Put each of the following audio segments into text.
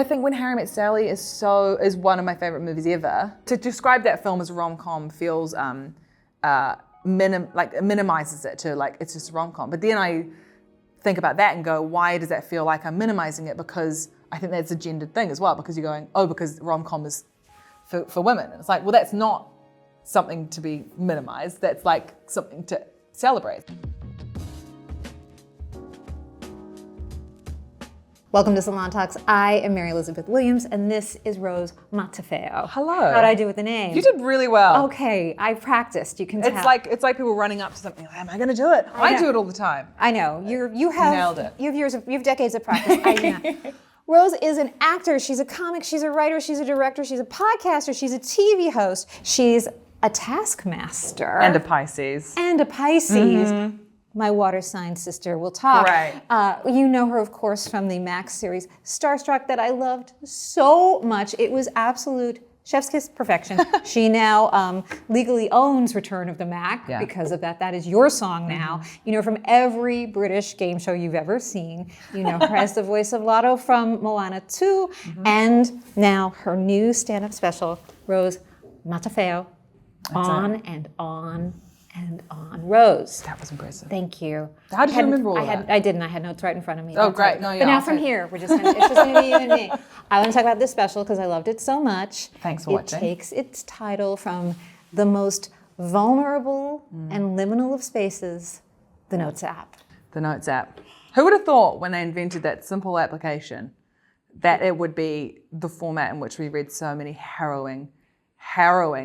I think When Harry Met Sally is one of my favorite movies ever. To describe that film as a rom-com feels minimizes it to like it's just a rom-com. But then I think about that and go, why does that feel like I'm minimizing it? Because I think that's a gendered thing as well. Because you're going, because rom-com is for women. And it's like, well, that's not something to be minimized. That's like something to celebrate. Welcome to Salon Talks. I am Mary Elizabeth Williams, and this is Rose Matafeo. Hello. How'd I do with the name? You did really well. Okay, I practiced. You can tell. It's like people running up to something. Like, am I going to do it? I do it all the time. I know. You have nailed it. You have decades of practice. I know. Rose is an actor. She's a comic. She's a writer. She's a director. She's a podcaster. She's a TV host. She's a Taskmaster And a Pisces. Mm-hmm. My water sign sister will talk. Right. You know her, of course, from the Max series Starstruck that I loved so much. It was absolute chef's kiss perfection. She now legally owns Return of the Mac because of that. That is your song now. Mm-hmm. You know her from every British game show you've ever seen. You know her as the voice of Lotto from Moana 2. Mm-hmm. And now her new stand-up special, Rose Matafeo. On and on and on. Rose. That was impressive. Thank you. How did you remember all that? I didn't. I had notes right in front of me. Oh, great. No, but now from here, it's just going to be you and me. I want to talk about this special because I loved it so much. Thanks for watching. It takes its title from the most vulnerable and liminal of spaces, the Notes app. The Notes app. Who would have thought when they invented that simple application that it would be the format in which we read so many harrowing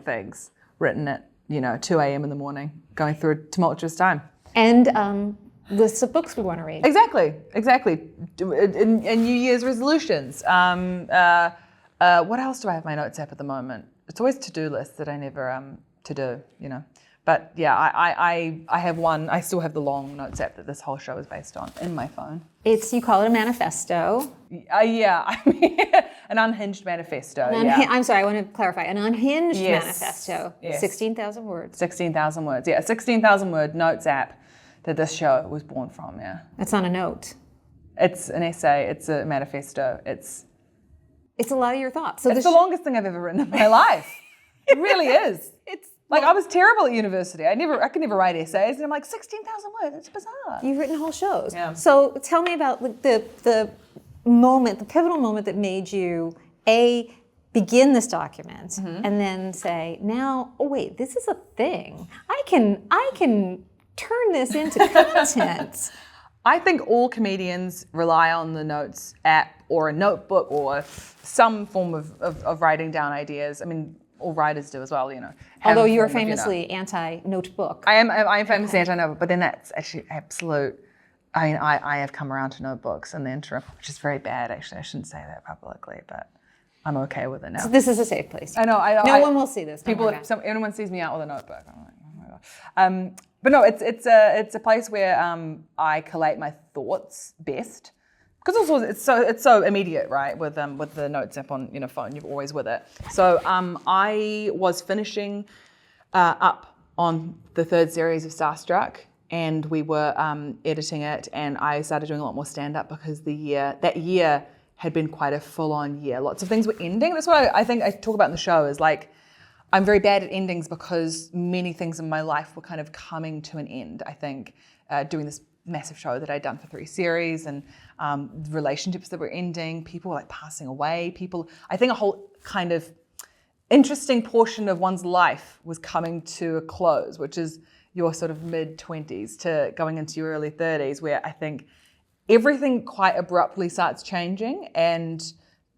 things written at 2 a.m. in the morning, going through a tumultuous time. And lists of books we want to read. Exactly. And New Year's resolutions. What else do I have in my Notes app at the moment? It's always to-do lists that I never to do, But yeah, I have one. I still have the long Notes app that this whole show is based on in my phone. You call it a manifesto. Yeah, I mean, an unhinged manifesto. I'm sorry, I want to clarify. An unhinged manifesto. Yes. 16,000 words. 16,000 words. Yeah, 16,000 word Notes app that this show was born from. Yeah. It's not a note. It's an essay. It's a manifesto. It's a lot of your thoughts. So it's the longest thing I've ever written in my life. It really is. I was terrible at university. I could never write essays, and I'm like 16,000 words. It's bizarre. You've written whole shows. Yeah. So tell me about the moment, the pivotal moment that made you begin this document, and then say, now, oh wait, this is a thing. I can turn this into content. I think all comedians rely on the Notes app or a notebook or some form of writing down ideas. I mean, all writers do as well, Although you're famously anti-notebook. I am famously anti-notebook, but then that's actually absolute. I mean, I have come around to notebooks in the interim, which is very bad, actually. I shouldn't say that publicly, but I'm okay with it now. So this is a safe place. I know. No one will see this. If anyone sees me out with a notebook, I'm like, oh my God. But no, it's a place where I collate my thoughts best. Because also it's so immediate, right? With the Notes app on phone, you're always with it. So I was finishing up on the third series of Starstruck, and we were editing it, and I started doing a lot more stand-up because that year had been quite a full-on year. Lots of things were ending. That's what I think I talk about in the show is like I'm very bad at endings because many things in my life were kind of coming to an end. I think doing this massive show that I'd done for 3 series and relationships that were ending, people were like passing away, I think a whole kind of interesting portion of one's life was coming to a close, which is your sort of mid-20s to going into your early 30s, where I think everything quite abruptly starts changing and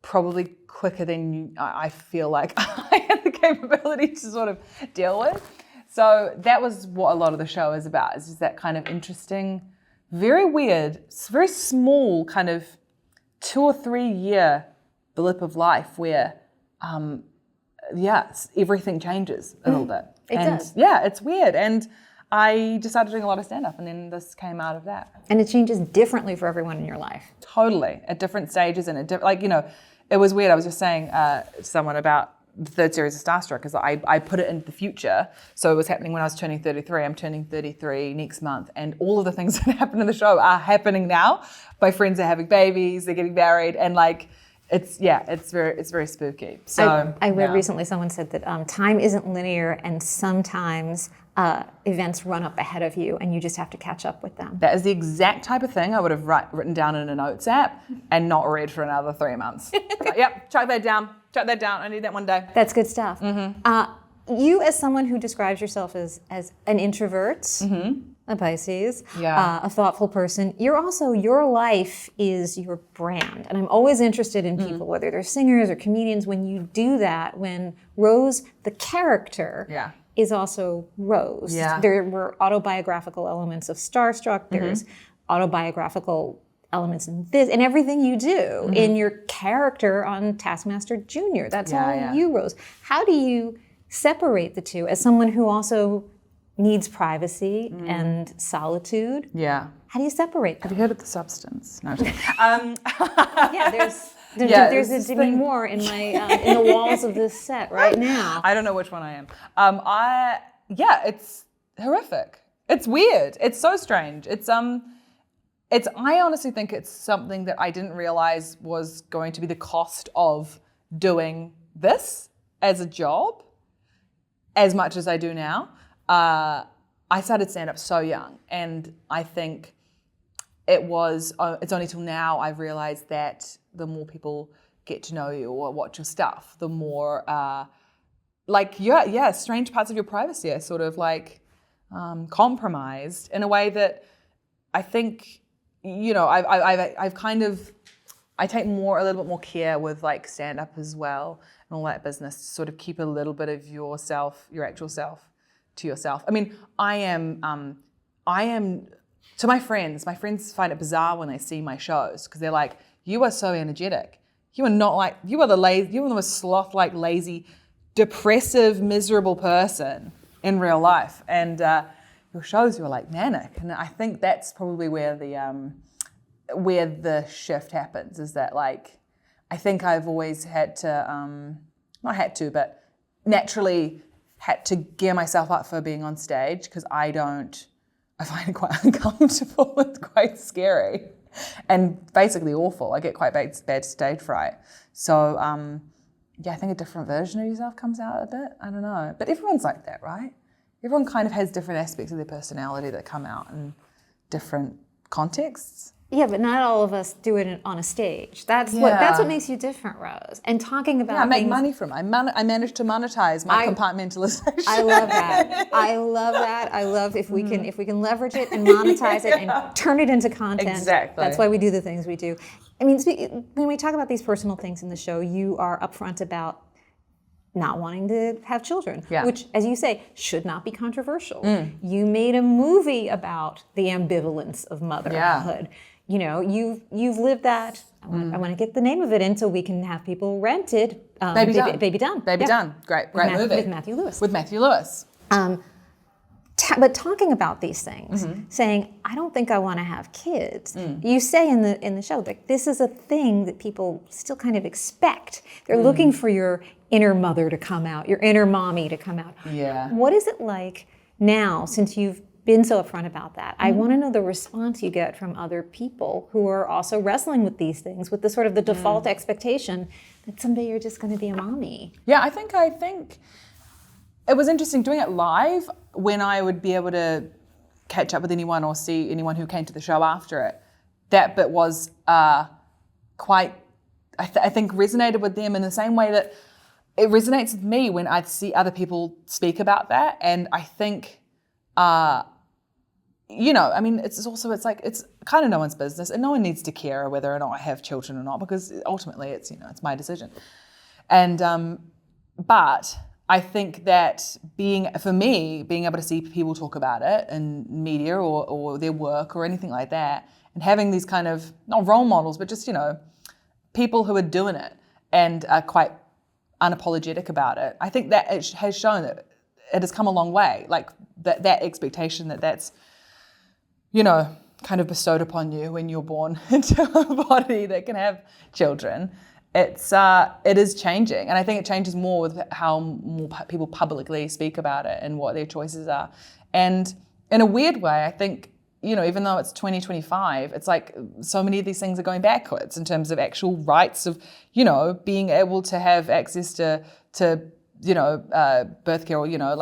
probably quicker than I feel like I have the capability to sort of deal with. So that was what a lot of the show is about, is just that kind of interesting, very weird, very small kind of 2 or 3 year blip of life where, everything changes a little bit. It does. Yeah, it's weird. And I just started doing a lot of stand-up, and then this came out of that. And it changes differently for everyone in your life. Totally, at different stages, and it was weird. I was just saying to someone about the third series of Starstruck, because I put it into the future. So it was happening when I was turning 33. I'm turning 33 next month, and all of the things that happened in the show are happening now. My friends are having babies, they're getting married, and like it's very spooky. So I read recently someone said that time isn't linear, and sometimes events run up ahead of you, and you just have to catch up with them. That is the exact type of thing I would have written down in a notes app and not read for another 3 months. Like, yep, chuck that down. I need that one day. That's good stuff. You, as someone who describes yourself as an introvert, a Pisces, a thoughtful person, your life is your brand. And I'm always interested in people, whether they're singers or comedians, when you do that, when Rose, the character, is also Rose. Yeah. There were autobiographical elements of Starstruck, there's autobiographical elements in this, and everything you do in your character on Taskmaster Jr. That's all you, Rose. How do you separate the two as someone who also needs privacy and solitude? Yeah. How do you separate them? Have you heard of The Substance? No, I'm just kidding. There's a Demi Moore in my in the walls of this set right now. I don't know which one I am. It's horrific. It's weird. It's so strange. I honestly think it's something that I didn't realize was going to be the cost of doing this as a job as much as I do now. I started stand-up so young, and I think it's only till now I've realized that the more people get to know you or watch your stuff, the more strange parts of your privacy are sort of like compromised in a way that I think, I've kind of, I take a little bit more care with like stand-up as well and all that business to sort of keep a little bit of yourself, your actual self, to yourself. I mean, I am to my friends find it bizarre when they see my shows because they're like, you are so energetic. You are not like, you are the most sloth-like, lazy, depressive, miserable person in real life. And your shows, you're like manic. And I think that's probably where the shift happens, is that like, I think I've always had to, but naturally had to gear myself up for being on stage because I find it quite uncomfortable. It's quite scary and basically awful. I get quite bad stage fright. So, I think a different version of yourself comes out a bit. I don't know. But everyone's like that, right? Everyone kind of has different aspects of their personality that come out in different contexts. Yeah, but not all of us do it on a stage. That's what makes you different, Rose. And talking about I make money from it. I managed to monetize my compartmentalization. I love that. I love if we can leverage it and monetize it and turn it into content. Exactly. That's why we do the things we do. I mean, when we talk about these personal things in the show, you are upfront about not wanting to have children, which, as you say, should not be controversial. You made a movie about the ambivalence of motherhood. Yeah. You've lived that. I want to get the name of it in so we can have people rent it. Baby Done. Baby Done. Great movie. With Matthew Lewis. But talking about these things, saying, I don't think I want to have kids. You say in the show that this is a thing that people still kind of expect. They're looking for your inner mother to come out, your inner mommy to come out. Yeah. What is it like now, since you've been so upfront about that? I want to know the response you get from other people who are also wrestling with these things, with the sort of the default expectation that someday you're just going to be a mommy. Yeah, I think it was interesting doing it live when I would be able to catch up with anyone or see anyone who came to the show after it. That bit was quite, I think, resonated with them in the same way that it resonates with me when I see other people speak about that. And I think, it's kind of no one's business, and no one needs to care whether or not I have children or not, because ultimately it's my decision. And, but I think that being able to see people talk about it in media or their work or anything like that, and having these kind of, not role models, but just, people who are doing it and are quite unapologetic about it, I think that it has shown that it has come a long way. Like that expectation that's, kind of bestowed upon you when you're born into a body that can have children. It is changing, and I think it changes more with how more people publicly speak about it and what their choices are. And in a weird way, I think even though it's 2025, it's like so many of these things are going backwards in terms of actual rights of, being able to have access to birth care, or,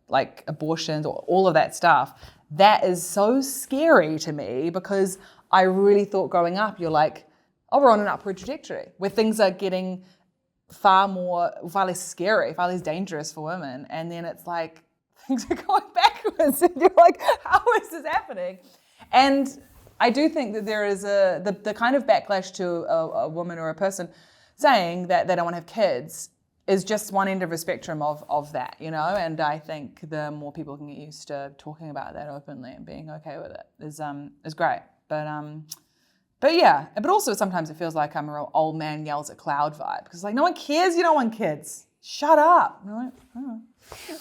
like abortions, or all of that stuff. That is so scary to me, because I really thought growing up, you're like, oh, we're on an upward trajectory where things are getting far less scary, far less dangerous for women. And then it's like, things are going backwards, and you're like, how is this happening? And I do think that there is the kind of backlash to a woman or a person saying that they don't want to have kids is just one end of a spectrum of that, and I think the more people can get used to talking about that openly and being okay with it is great. But yeah, but also sometimes it feels like I'm a real old man yells at cloud vibe, because like, no one cares you don't want kids. Shut up. And I'm like, oh.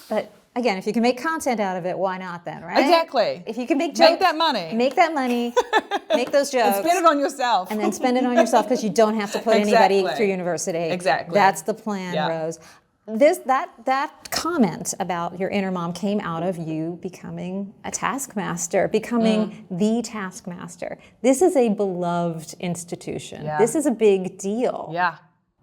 But again, if you can make content out of it, why not then, right? Exactly. If you can make jokes, make that money, make those jokes, and spend it on yourself, and then spend it on yourself, because you don't have to put anybody through university. Exactly. That's the plan, Rose. That comment about your inner mom came out of you becoming a taskmaster, becoming the taskmaster. This is a beloved institution. Yeah. This is a big deal. Yeah.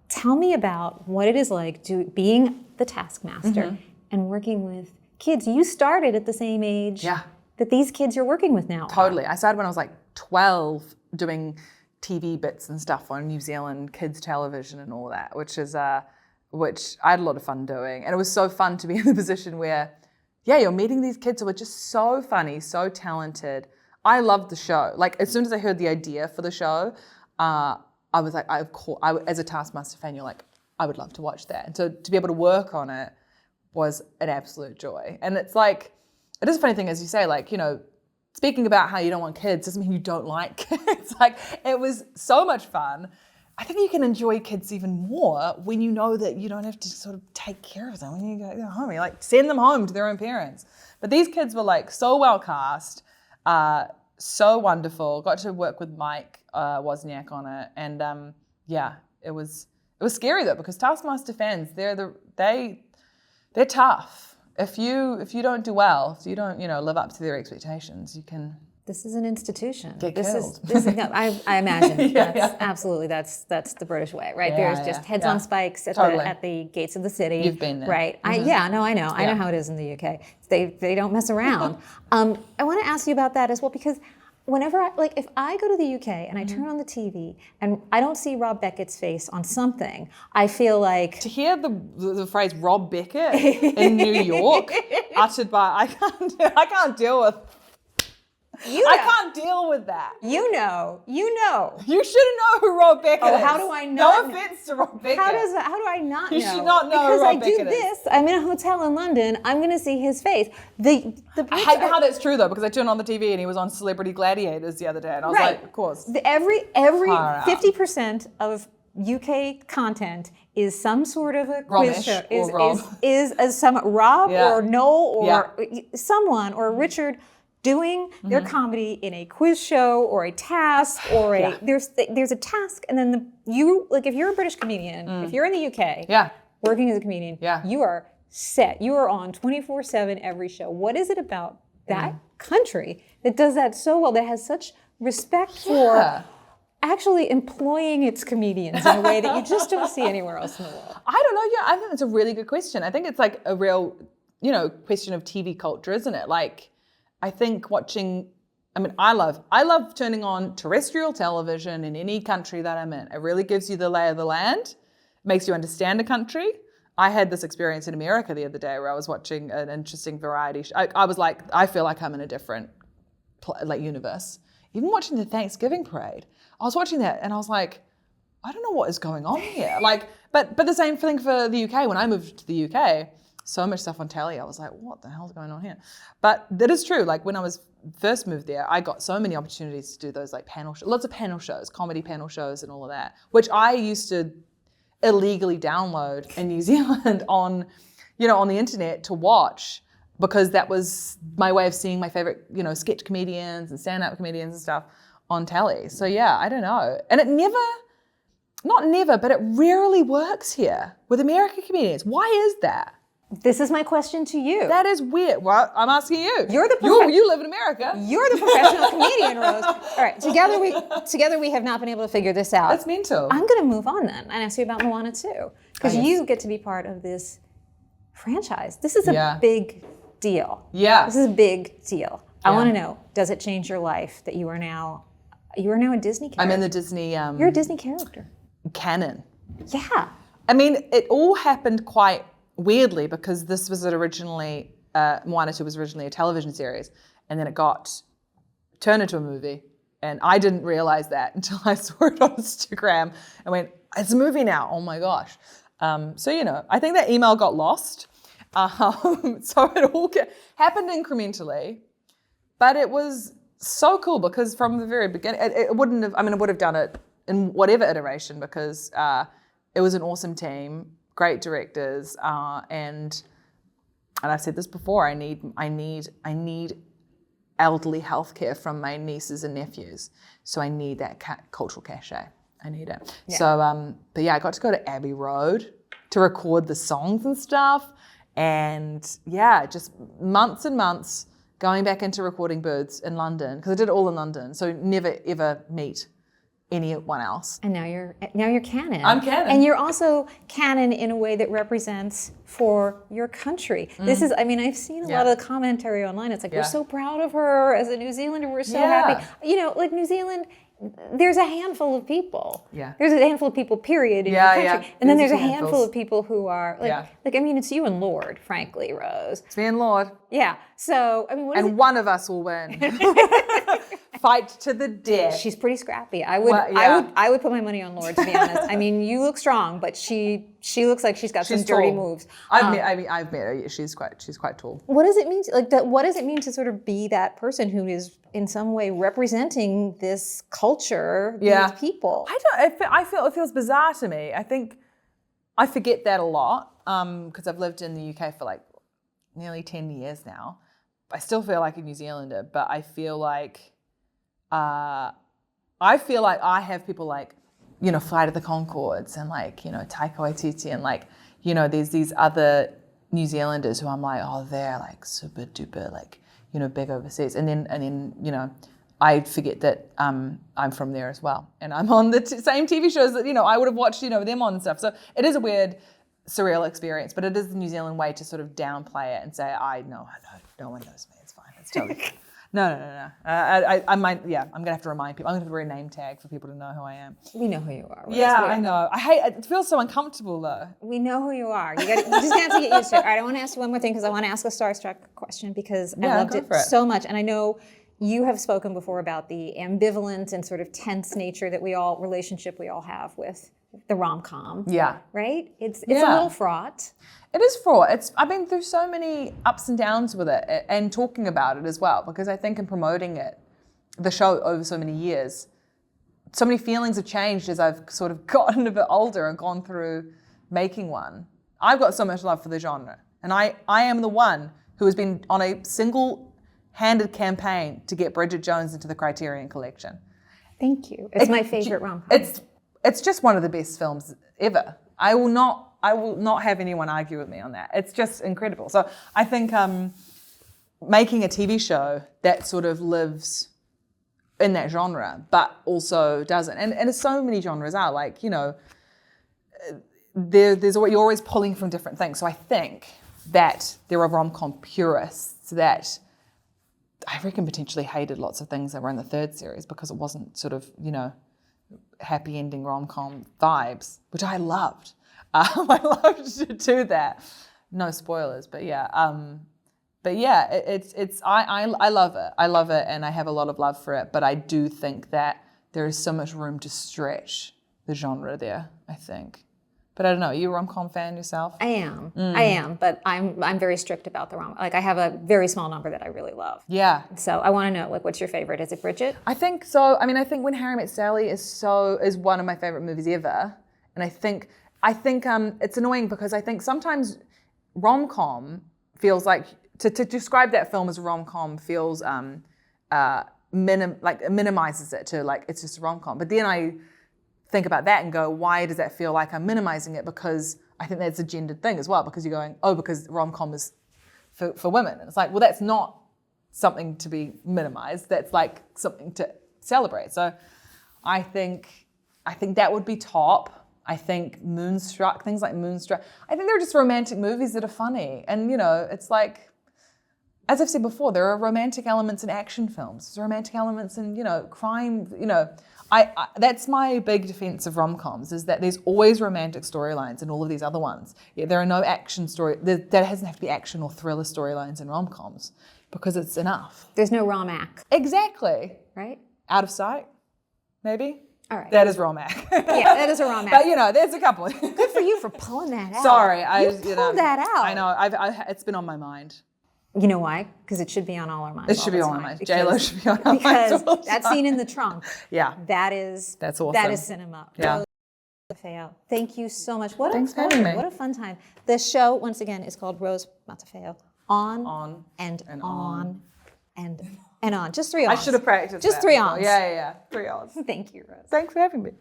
Tell me about what it is like being the taskmaster and working with kids. You started at the same age that these kids you're working with now. Totally. I started when I was like 12 doing TV bits and stuff on New Zealand kids television and all that, which I had a lot of fun doing. And it was so fun to be in the position where, you're meeting these kids who are just so funny, so talented. I loved the show. Like, as soon as I heard the idea for the show, I was like, as a Taskmaster fan, you're like, I would love to watch that. And so to be able to work on it was an absolute joy. And it's like, it is a funny thing, as you say, like, speaking about how you don't want kids doesn't mean you don't like kids. Like, it was so much fun. I think you can enjoy kids even more when you know that you don't have to sort of take care of them when you go home. You like send them home to their own parents. But these kids were like so well cast, so wonderful. Got to work with Mike Wozniak on it, and it was scary though, because Taskmaster fans, they're tough. If you don't do well, if you don't live up to their expectations, you can. This is an institution. Get killed. I imagine. Absolutely. That's the British way, right? There's just heads on spikes at the gates of the city. You've been there. Right. I know. I know how it is in the UK. They don't mess around. I want to ask you about that as well, because whenever if I go to the UK and I turn on the TV and I don't see Rob Beckett's face on something, I feel like to hear the phrase Rob Beckett in New York uttered by I can't deal with. I can't deal with that. You know. You shouldn't know who Rob Beckett is. Oh, how do I not? No offense to Rob Beckett. How do I not know? You should not know who Rob Beckett is. Because I do this. I'm in a hotel in London. I'm going to see his face. I hate how that's true though, because I turned on the TV and he was on Celebrity Gladiators the other day, and I was like, of course. Every 50% of UK content is some sort of a quiz show. Is some Rob or Noel or someone or Richard doing their comedy in a quiz show or a task or there's a task, and then if you're a British comedian, if you're in the UK working as a comedian, you are set. You are on 24/7 every show. What is it about that country that does that so well, that has such respect for actually employing its comedians in a way that you just don't see anywhere else in the world? I don't know. I think it's a really good question. I think it's like a real, question of TV culture, isn't it? Like, I think I love turning on terrestrial television in any country that I'm in. It really gives you the lay of the land, makes you understand a country. I had this experience in America the other day where I was watching an interesting variety show. I was like, I feel like I'm in a different universe. Even watching the Thanksgiving parade, I was watching that and I was like, I don't know what is going on here. But the same thing for the UK. When I moved to the UK, so much stuff on telly, I was like, what the hell's going on here? But that is true. Like, when I was first moved there, I got so many opportunities to do those panel shows, lots of panel shows, comedy panel shows and all of that, which I used to illegally download in New Zealand on the internet to watch, because that was my way of seeing my favorite, sketch comedians and stand-up comedians and stuff on telly. So yeah, I don't know. And it but it rarely works here with American comedians. Why is that? This is my question to you. That is weird. Well, I'm asking you. You're the you live in America. You're the professional comedian, Rose. All right, together we have not been able to figure this out. That's mental. I'm going to move on then and ask you about Moana too, because yes. you get to be part of this franchise. This is a big deal. Yeah. This is a big deal. I want to know, does it change your life that you are now a Disney character? I'm in the Disney... You're a Disney character. Canon. Yeah. I mean, it all happened quite weirdly because this was originally... Moana 2 was originally a television series, and then it got turned into a movie, and I didn't realize that until I saw it on Instagram and went, it's a movie now, oh my gosh. So, I think that email got lost. So it all happened incrementally, but it was so cool because from the very beginning, it wouldn't have, I would have done it in whatever iteration because it was an awesome team, great directors, and I've said this before, I need elderly healthcare from my nieces and nephews. So I need that cultural cachet. I need it. Yeah. So, but yeah, I got to go to Abbey Road to record the songs and stuff. And yeah, just months and months going back into recording booths in London, because I did it all in London. So never ever meet anyone else. And now you're canon. I'm canon. And you're also canon in a way that represents for your country. This is, I've seen a lot of the commentary online. It's like, we're so proud of her as a New Zealander. We're so happy. Like New Zealand, there's a handful of people. Yeah. There's a handful of people, period, in your country. Yeah. And then there's a handful of people who are, it's you and Lord, frankly, Rose. It's me and Lord. Yeah. So, one of us will win. Fight to the death. She's pretty scrappy. I would put my money on Lord, to be honest. You look strong, but she looks like she's got some dirty moves. I've met her. She's quite tall. What does it mean? What does it mean to sort of be that person who is in some way representing this culture, these people? I feel it feels bizarre to me. I think I forget that a lot because I've lived in the UK for nearly 10 years now. I still feel like a New Zealander, but I feel like I have people Flight of the Conchords and Taika Waititi and there's these other New Zealanders who I'm they're super duper big overseas, and then I forget that I'm from there as well, and I'm on the same TV shows that I would have watched them on and stuff. So it is a weird, surreal experience, but it is the New Zealand way to sort of downplay it and say no one knows me. It's fine. It's totally fine. No. I might. Yeah, I'm gonna have to remind people. I'm gonna have to wear a name tag for people to know who I am. We know who you are. Right? Yeah, I know. I hate. It feels so uncomfortable though. We know who you are. You just have to get used to it. All right, I want to ask you one more thing because I want to ask a starstruck question because I loved it so much, and I know you have spoken before about the ambivalent and sort of tense nature that we all have with the rom-com. Yeah. Right? It's a little fraught. It is fraught. I've been through so many ups and downs with it and talking about it as well, because I think in promoting the show over so many years, so many feelings have changed as I've sort of gotten a bit older and gone through making one. I've got so much love for the genre, and I am the one who has been on a single-handed campaign to get Bridget Jones into the Criterion Collection. Thank you. It's my favorite rom-com. It's just one of the best films ever. I will not have anyone argue with me on that. It's just incredible. So I think making a TV show that sort of lives in that genre, but also doesn't. And so many genres are you're always pulling from different things. So I think that there are rom-com purists that I reckon potentially hated lots of things that were in the third series because it wasn't sort of, happy ending rom-com vibes, which I loved. I loved to do that. No spoilers, but yeah. I love it. I love it, and I have a lot of love for it. But I do think that there is so much room to stretch the genre there, I think. But I don't know. Are you a rom-com fan yourself? I am, but I'm very strict about the rom. I have a very small number that I really love. Yeah. So I want to know, what's your favorite? Is it Bridget? I think so. I think When Harry Met Sally is one of my favorite movies ever, and I think it's annoying because I think sometimes rom-com feels like to describe that film as a rom-com feels minimizes it to it's just a rom-com. But then I think about that and go, why does that feel like I'm minimizing it? Because I think that's a gendered thing as well, because you're going, oh, because rom-com is for women. And it's like, well, that's not something to be minimized. That's like something to celebrate. So I think that would be top. I think Moonstruck, things like Moonstruck, I think they're just romantic movies that are funny. And, you know, it's like, as I've said before, there are romantic elements in action films. There's romantic elements in, you know, crime, you know. That's my big defense of rom-coms, is that there's always romantic storylines in all of these other ones. Yeah, there are no action story, there doesn't have to be action or thriller storylines in rom-coms because it's enough. There's no rom-ac. Exactly. Right? Out of Sight, maybe? All right. That is rom-ac. Yeah, that is a rom-ac. But, you know, there's a couple. Good for you for pulling that out. Sorry. You pulled that out. I know. It's been on my mind. You know why? Because it should be on all our minds. It should be on our minds. J-Lo should be on our minds. Because that scene in the trunk. Yeah. That's awesome. That is cinema. Yeah. Rose Matafeo. Thank you so much. Thanks for having me. What a fun time. This show, once again, is called Rose Matafeo. On and on. Just 3 ons. I should have practiced Just that 3 before. ons. Yeah. 3 ons. Thank you, Rose. Thanks for having me.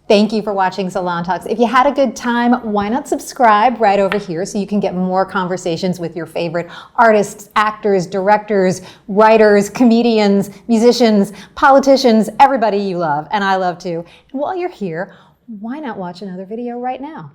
Thank you for watching Salon Talks. If you had a good time, why not subscribe right over here so you can get more conversations with your favorite artists, actors, directors, writers, comedians, musicians, politicians, everybody you love, and I love too. And while you're here, why not watch another video right now?